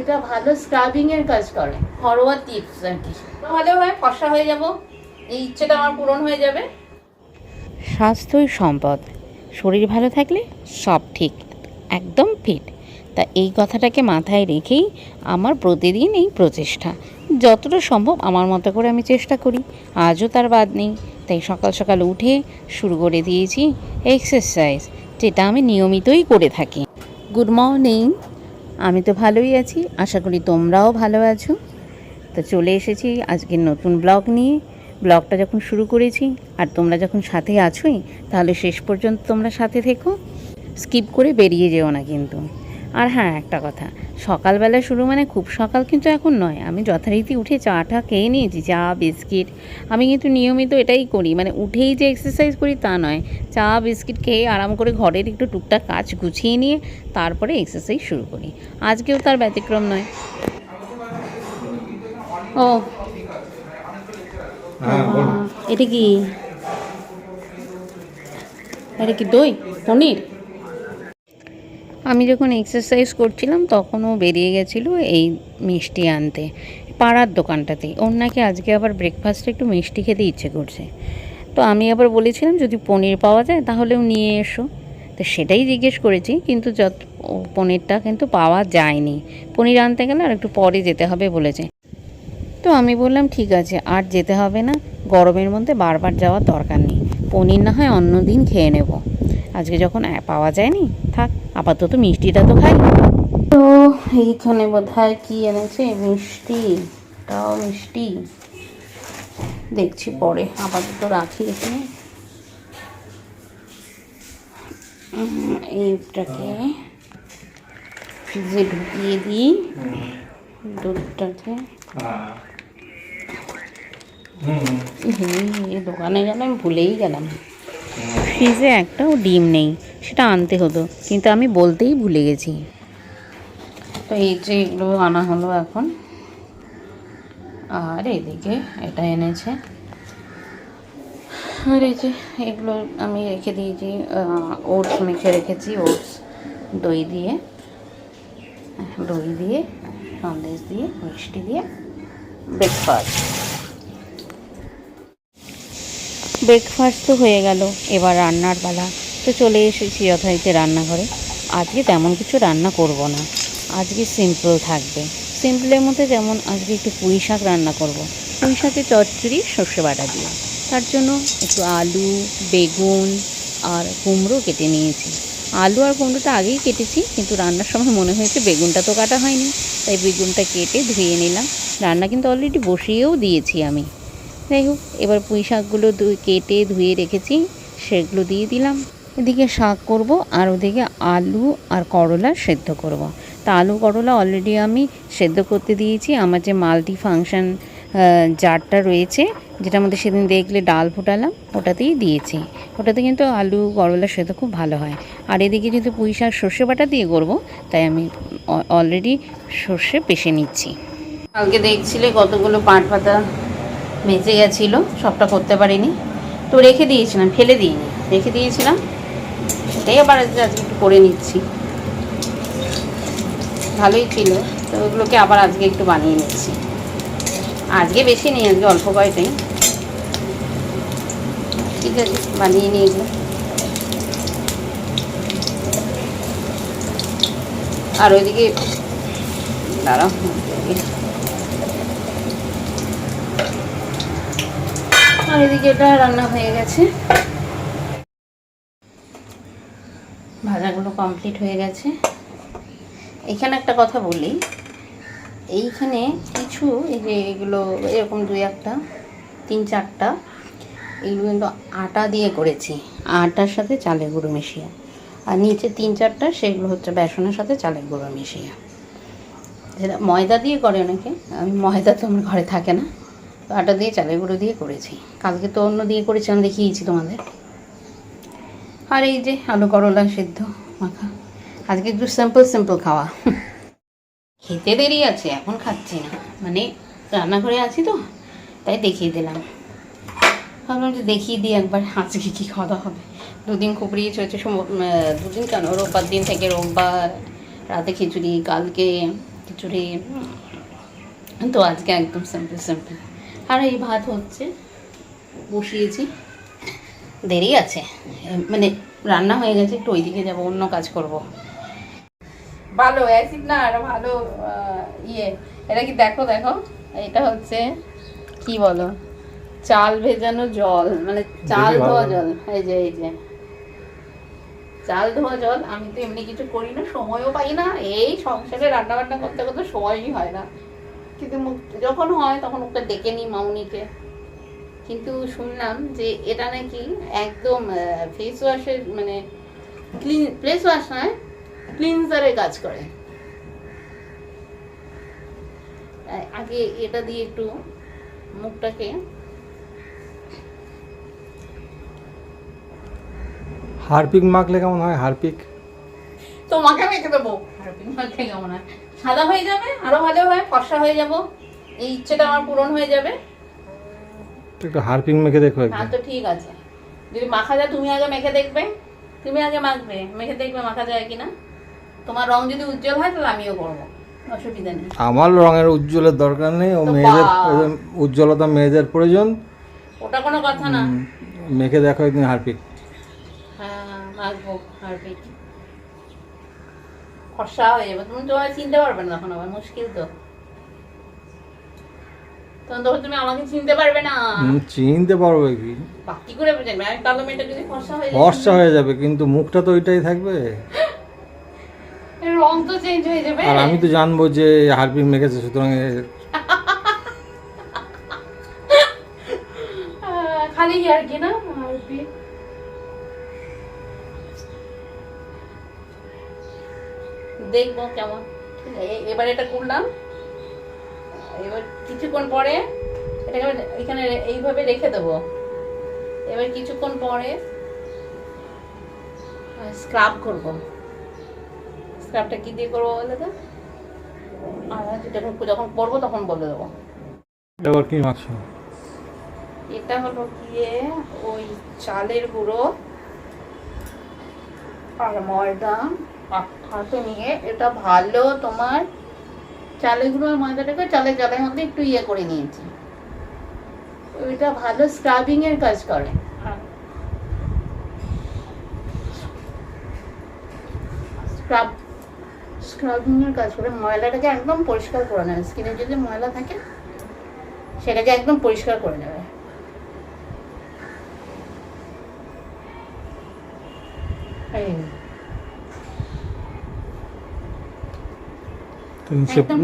এটা ভালো স্ক্রাবিংয়ের কাজ করে, ঘরোয়া টিপস আর কি। ভালো হয়, ফর্সা হয়ে যাব, এই ইচ্ছেটা আমার পূরণ হয়ে যাবে। স্বাস্থ্যই সম্পদ, শরীর ভালো থাকলে সব ঠিক, একদম ফিট। তা এই কথাটাকে মাথায় রেখেই আমার প্রতিদিন এই প্রচেষ্টা, যতটা সম্ভব আমার মতো করে আমি চেষ্টা করি। আজও তার বাদ নেই। তাই সকাল সকাল উঠে শুরু করে দিয়েছি এক্সারসাইজ, যেটা আমি নিয়মিতই করে থাকি। গুড মর্নিং, আমি তো ভালোই আছি, আশা করি তোমরাও ভালো আছো। তো চলে এসেছি আজকের নতুন ব্লগ নিয়ে। ব্লগটা যখন শুরু করেছি আর তোমরা যখন সাথে আছোই, তাহলে শেষ পর্যন্ত তোমরা সাথে থেকো, স্কিপ করে বেরিয়ে যেও না কিন্তু। আর হ্যাঁ, একটা কথা, সকালবেলা শুরু মানে খুব সকাল কিন্তু এখন নয়। আমি যথারীতি উঠে চাটা খেয়ে নিয়েছি, চা বিস্কিট। আমি কিন্তু নিয়মিত এটাই করি, মানে উঠেই যে এক্সারসাইজ করি তা নয়। চা বিস্কিট খেয়ে আরাম করে ঘরের একটু টুকটাক কাজ গুছিয়ে নিয়ে তারপরে এক্সারসাইজ শুরু করি। আজকেও তার ব্যতিক্রম নয়। ও এটা কি, এটা কি দই পনির? আমি যখন এক্সারসাইজ করছিলাম তখনও বেরিয়ে গেছিলো এই মিষ্টি আনতে, পাড়ার দোকানটাতেই। ওর নাকি আজকে আবার ব্রেকফাস্টে একটু মিষ্টি খেতে ইচ্ছে করছে। তো আমি আবার বলেছিলাম যদি পনির পাওয়া যায় তাহলেও নিয়ে এসো। তো সেটাই জিজ্ঞেস করেছি, কিন্তু পনিরটা কিন্তু পাওয়া যায়নি। পনির আনতে গেলে আর একটু পরে যেতে হবে বলেছে। তো আমি বললাম ঠিক আছে, আর যেতে হবে না, গরমের মধ্যে বারবার যাওয়ার দরকার নেই, পনির না হয় অন্য দিন খেয়ে নেব, আজকে যখন পাওয়া যায়নি থাক, আপাতত মিষ্টিটা তো খাই। তো এইখানে বোধহয় কি এনেছে, মিষ্টিটাও মিষ্টি দেখছি পরে, আপাতত রাখি এখানে। এইটাকে ফ্রিজে ঢুকিয়ে দিই, দুধটাকে। দোকানে গেলে আমি ভুলেই গেলাম, ফ্রিজে একটাও ডিম নেই, সেটা আনতে হতো, কিন্তু আমি বলতেই ভুলে গেছি। তো এই যে এগুলো আনা হলো এখন। আর এদিকে এটা এনেছে, আর এই যে এগুলো আমি রেখে দিয়েছি, ওটস মেখে রেখেছি, ওটস দই দিয়ে সন্দেশ দিয়ে মিষ্টি দিয়ে ব্রেকফাস্ট তো হয়ে গেল। এবার রান্নার পালা। তো চলে এসেছি যথারীতি রান্নাঘরে। আজকে তেমন কিছু রান্না করব না, আজকে সিম্পল থাকবে। সিম্পলের মধ্যে যেমন আজকে একটু পুঁই শাক রান্না করব, পুঁই শাকের চচ্চড়ি সর্ষে বাটা দিয়ে। তার জন্য একটু আলু, বেগুন আর কুমড়ো কেটে নিয়েছি। আলু আর কুমড়োটা আগেই কেটেছি, কিন্তু রান্নার সময় মনে হয়েছে বেগুনটা তো কাটা হয়নি, তাই বেগুনটা কেটে ধুয়ে নিলাম। রান্না কিন্তু অলরেডি বসিয়েও দিয়েছি আমি। যাই হোক, এবার পুঁই শাকগুলো কেটে ধুয়ে রেখেছি, সেগুলো দিয়ে দিলাম। এদিকে শাক করব আর ওদিকে আলু আর করলা সেদ্ধ করব। তা আলু করলা অলরেডি আমি সেদ্ধ করতে দিয়েছি। আমার যে মাল্টি ফাংশন জারটা রয়েছে, যেটার মধ্যে সেদিন দেখলে ডাল ফোটালাম, ওটাতেই দিয়েছি। ওটাতে কিন্তু আলু করলা সেদ্ধ খুব ভালো হয়। আর এদিকে যেহেতু পুঁই শাক সর্ষে বাটা দিয়ে করব, তাই আমি অলরেডি সর্ষে পেষে নিচ্ছি। কালকে দেখছিলে কতগুলো পাট পাতা বেঁচে গেছিলো, সবটা করতে পারিনি, তো রেখে দিয়েছিলাম, ফেলে দিইনি, রেখে দিয়েছিলাম। সেটাই আবার আজকে একটু করে নিচ্ছি, ভালোই ছিল। তো ওগুলোকে আবার আজকে একটু বানিয়ে নিচ্ছি। আজকে বেশি নেই, আজকে অল্প কয়টাই। ঠিক আছে, বানিয়ে নিয়ে এগুলো। আর ওইদিকে দাঁড়াও, আর এদিকে এটা রান্না হয়ে গেছে, ভাজাগুলো কমপ্লিট হয়ে গেছে। এখানে একটা কথা বলি, এইখানে কিছু এই যে এগুলো এরকম 2-1টা 3-4টা এগুলো কিন্তু আটা দিয়ে করেছি, আটার সাথে চালের গুঁড়ো মিশিয়ে। আর নিচে 3-4টা সেগুলো হচ্ছে বেসনের সাথে চালের গুঁড়ো মিশিয়ে। যেটা ময়দা দিয়ে করে অনেকে, আমি ময়দা তো আমার ঘরে থাকে না, তো আটা দিয়ে চালের গুঁড়ো দিয়ে করেছি। কালকে তো অন্য দিয়ে করেছিলাম, দেখিয়েছি তোমাদের। আর এই যে আলু করলা সেদ্ধ মাখা, আজকে একটু সিম্পল খাওয়া। খেতে দেরি আছে, এখন খাচ্ছি না, মানে রান্নাঘরে আছি তো, তাই দেখিয়ে দিলাম। ভাবলাম যে দেখিয়ে দিই একবার আজকে কী খাওয়া দাওয়া হবে। 2 দিন খুব রিচ হয়েছে, 2 দিন কেন, রোববার দিন থেকে, রোববার রাতে খিচুড়ি, কালকে খিচুড়ি। তো আজকে একদম সিম্পল সিম্পল। আর এই ভাত হচ্ছে, বসিয়েছি, দেরি আছে, মানে রান্না হয়ে গেছে, একটু ওইদিকে যাবো, অন্য কাজ করব। ভালো অ্যাসিড না, আর ভালো ইয়ে, এটা কি দেখো দেখো, এটা হচ্ছে কি বলো, চাল ভেজানো জল, মানে চাল ধোয়া জল। এই যে এই যে চাল ধোয়া জল। আমি তো এমনি কিছু করি না, সময়ও পাই না, এই সংসারে রান্না বান্না করতে করতে সময়ই হয় না, কিন্তু যখন হয় তখন ওকে ডেকে নিই মামুনিকে। কিন্তু শুনলাম যে এটা নাকি একদম ফেস ওয়াশের, মানে ক্লিন, ফেস ওয়াশ নয়, ক্লিনজারের কাজ করে। আগে এটা দিয়ে একটু মুখটাকে, হারপিক মাখলে কেমন হয়? হারপিক তোমাকে মেখে দেবো, হারপিক মাখলে কেমন হয়? সাদা হয়ে যাবে, আরো ভালো হয়, ফর্সা হয়ে যাবো, এই ইচ্ছেটা আমার পূরণ হয়ে যাবে। একটু হারপিক মেখে দেখো হ্যাঁ একবার। তো ঠিক আছে, যদি মাখা যায় তুমি আগে মেখে দেখবে, তুমি আগে মাখবে, মেখে দেখবে মাখা যায় কিনা। তোমার রং যদি উজ্জ্বল হয় তাহলে আমিও করবো, অসুবিধা নেই। আমার রঙের উজ্জ্বলের দরকার নেই, ও তো মেয়েদের উজ্জ্বলতা মেয়েদের প্রয়োজন। ওটা কোনো কথা না। মেখে দেখো একদিন হারপিক। হ্যাঁ মাখবো হারপিক, ফর্সা হয়ে যাবে, তুমি তোমায় চিনতে পারবে না তখন, আবার মুশকিল তো, তখন তো তুমি আমাকে চিনতে পারবে না। চিনতে পারবে কি? বাকি করে জানবে আমি কালো মেয়েটা যদি ফর্সা হয়ে যায়, ফর্সা হয়ে যাবে, কিন্তু মুখটা তো ওইটাই থাকবে, রং তো চেঞ্জ হয়ে যাবে। আর আমি তো জানবো যে হারপিক মেখেছে, সুতরাং খালি আর কি না হারপিক। দেখবো কেমন। এবার এটা করলাম, এবার কিছুক্ষণ পরে এটাকে এখানে এইভাবে রেখে দেবো। এবার কিছুক্ষণ পরে স্ক্রাব করব। স্ক্রাবটা কি দিয়ে করবো বলে তো, আর যখন করবো তখন বলে দেবো। এবার কি মাখছো? এটা হলো গিয়ে ওই চালের গুঁড়ো আর ময়দা হাতে নিয়ে, এটা ভালো তোমার চালের গুঁড়ো আর ময়দাটাকে চালের মধ্যে একটু ইয়ে করে নিয়েছি, ওইটা ভালো স্ক্রাবিং এর কাজ করে। স্ক্রাবিং এর কাজ করে, ময়লাটাকে একদম পরিষ্কার করে নেবে, স্কিনে যদি ময়লা থাকে সেটাকে একদম পরিষ্কার করে নেবে।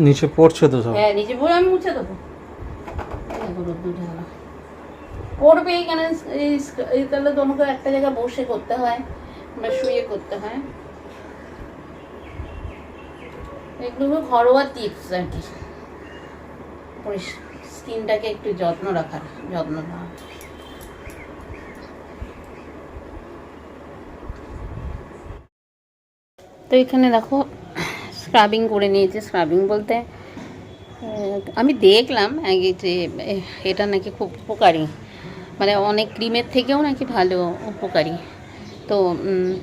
নিচে পড়ছে তো সব। হ্যাঁ নিচে পড়ে আমি মুছে দেবো, পড়বে এখানে। তাহলে তোমাকে একটা জায়গায় বসে করতে হয় বা শুয়ে করতে হয়, এগুলো ঘরোয়া টিপস আর কি, স্কিনটাকে একটু যত্ন রাখার, যত্ন নেওয়া। তো এখানে দেখো স্ক্রাবিং করে নিয়েছি। স্ক্রাবিং বলতে আমি দেখলাম আগে যে এটা নাকি খুব উপকারী, মানে অনেক ক্রিমের থেকেও নাকি ভালো, উপকারী। তো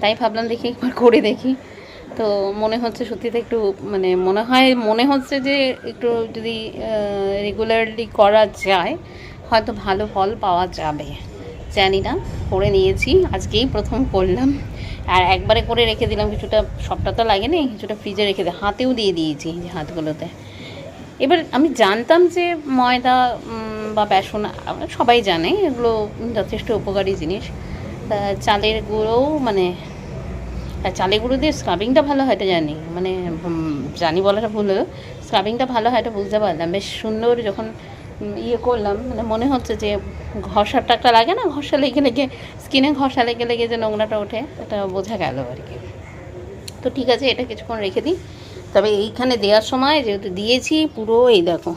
তাই ভাবলাম দেখি একবার করে দেখি। তো মনে হচ্ছে সত্যিতে একটু, মানে মনে হচ্ছে যে একটু যদি রেগুলারলি করা যায় হয়তো ভালো ফল পাওয়া যাবে, জানি না। করে নিয়েছি, আজকেই প্রথম করলাম, আর একবারে করে রেখে দিলাম কিছুটা, সবটা তো লাগেনি, কিছুটা ফ্রিজে রেখে হাতেও দিয়ে দিয়েছি যে হাতগুলোতে। এবার আমি জানতাম যে ময়দা বা বেসন সবাই জানে এগুলো যথেষ্ট উপকারী জিনিস। চালের গুঁড়োও, মানে চালের গুঁড়ো দিয়ে স্ক্রাবিংটা ভালো হয় এটা জানি, মানে জানি বলাটা ভুল হলো, স্ক্রাবিংটা ভালো হয় এটা বুঝতে পারলাম। বেশ সুন্দর যখন ইয়ে করলাম, মানে মনে হচ্ছে যে ঘষার টাকটা লাগে না, ঘষা লেগে লেগে স্কিনে ঘষা লেগে লেগে যে নোংরাটা ওঠে, এটা বোঝা গেল আর কি। তো ঠিক আছে, এটা কিছুক্ষণ রেখে দিই। তবে এইখানে দেওয়ার সময় যেহেতু দিয়েছি, পুরো এই দেখো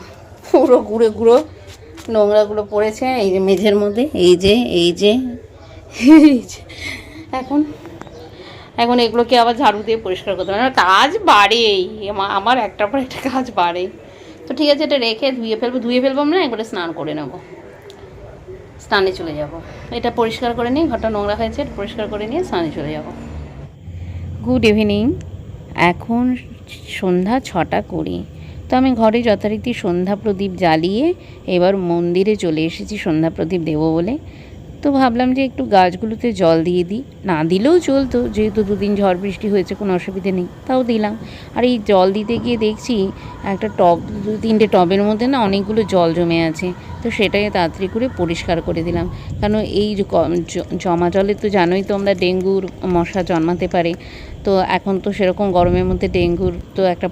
পুরো গুঁড়ো গুঁড়ো নোংরাগুলো পড়েছে এই যে মেঝের মধ্যে, এই যে এখন এগুলোকে আবার ঝাড়ু দিয়ে পরিষ্কার করতে হবে, কাজ বাড়েই, আমার একটার পর একটা কাজ বাড়ে। তো ঠিক আছে, এটা রেখে ধুয়ে ফেলবো না, একবারে স্নান করে নেবো, স্নানে চলে যাব। এটা পরিষ্কার করে নিই, ঘরটা নোংরা হয়েছে, এটা পরিষ্কার করে নিয়ে স্নানে চলে যাব। গুড ইভিনিং, এখন সন্ধ্যা 6:20। তো আমি ঘরে যথারীতি সন্ধ্যা প্রদীপ জ্বালিয়ে এবার মন্দিরে চলে এসেছি সন্ধ্যা প্রদীপ দেবো বলে। তো ভাবলাম যে একটু গাছগুলোতে জল দিয়ে দিই, না দিলেও চলতো, যেহেতু দুদিন ঝড় বৃষ্টি হয়েছে কোনো অসুবিধে নেই, তাও দিলাম। আর এই জল দিতে গিয়ে দেখছি একটা টব, 2-3টে টবের মধ্যে না অনেকগুলো জল জমে আছে। তো সেটাই তাড়াতাড়ি করে পরিষ্কার করে দিলাম, কারণ এই যে জমা জলে তো জানোই তোমরা ডেঙ্গুর মশা জন্মাতে পারে। তো এখন তো সেরকম গরমের মধ্যে ডেঙ্গুর তো একটা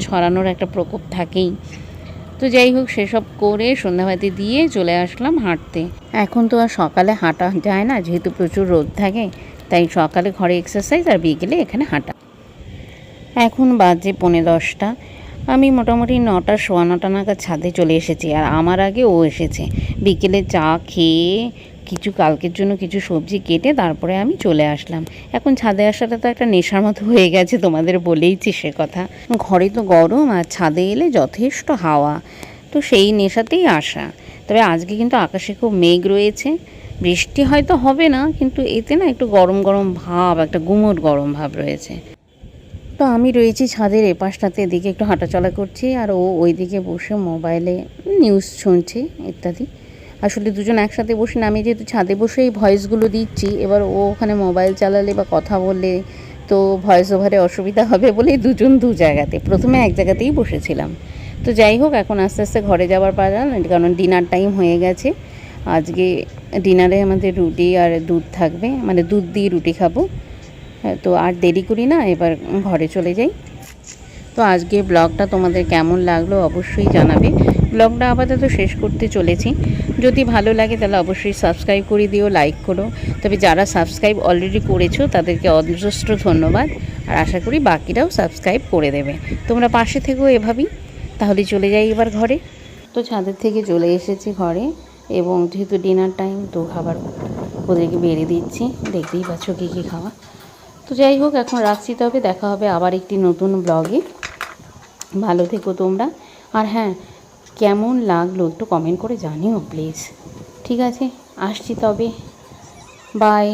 ছড়ানোর একটা প্রকোপ থাকেই। তো যাই হোক, সেসব করে সন্ধ্যাবাতি দিয়ে চলে আসলাম হাঁটতে। এখন তো আর সকালে হাঁটা যায় না, যেহেতু প্রচুর রোদ থাকে, তাই সকালে ঘরে এক্সারসাইজ আর বিকেলে এখানে হাঁটা। এখন বাজে 10:45। আমি মোটামুটি 9টা, 9:15 নাগাদ ছাদে চলে এসেছি, আর আমার আগে ও এসেছে। বিকেলে চা খেয়ে কিছু কালকের জন্য কিছু সবজি কেটে তারপরে আমি চলে আসলাম। এখন ছাদে আসাটা তো একটা নেশার মতো হয়ে গেছে, তোমাদের বলেইছি সে কথা। ঘরে তো গরম, আর ছাদে এলে যথেষ্ট হাওয়া, তো সেই নেশাতেই আসা। তবে আজকে কিন্তু আকাশে খুব মেঘ রয়েছে, বৃষ্টি হয়তো হবে না, কিন্তু এতে না একটু গরম গরম ভাব, একটা গুমোট গরম ভাব রয়েছে। তো আমি রয়েছি ছাদের এপাশটাতে, এদিকে একটু হাঁটাচলা করছি, আর ও ওইদিকে বসে মোবাইলে নিউজ শুনছে ইত্যাদি। আসলে দুজন একসাথে বসে না, আমি যেহেতু ছাদে বসেই ভয়েসগুলো দিচ্ছি, এবার ও ওখানে মোবাইল চালালে বা কথা বললে তো ভয়েস ওভারে অসুবিধা হবে বলে দুজন দু জায়গাতে, প্রথমে এক জায়গাতেই বসেছিলাম। তো যাই হোক, এখন আস্তে আস্তে ঘরে যাওয়ার পালা, কারণ ডিনার টাইম হয়ে গেছে। আজকে ডিনারে আমাদের রুটি আর দুধ থাকবে, মানে দুধ দিয়ে রুটি খাবো। তো আর দেরি করি না, এবার ঘরে চলে যাই। তো আজকে ব্লগটা তোমাদের কেমন লাগলো অবশ্যই জানাবে। ব্লগটা আপাতত শেষ করতে চলেছি, যদি ভালো লাগে তাহলে অবশ্যই সাবস্ক্রাইব করে দিও, লাইক করো। তবে যারা সাবস্ক্রাইব অলরেডি করেছো তাদেরকে অজস্র ধন্যবাদ, আর আশা করি বাকিরাও সাবস্ক্রাইব করে দেবে। তোমরা পাশে থেকেও এভাবেই। তাহলে চলে যাই এবার ঘরে। তো ছাদের থেকে চলে এসেছি ঘরে, এবং যেহেতু ডিনার টাইম, তো খাবার ওদেরকে বেড়ে দিচ্ছি, দেখতেই পাচ্ছ কী কী খাওয়া। তো যাই হোক, এখন রাখছি, তবে দেখা হবে আবার একটি নতুন ব্লগে। ভালো থেকো তোমরা, আর হ্যাঁ, কেমন লাগলো একটু কমেন্ট করে জানিও প্লিজ। ঠিক আছে, আসছি তবে, বাই।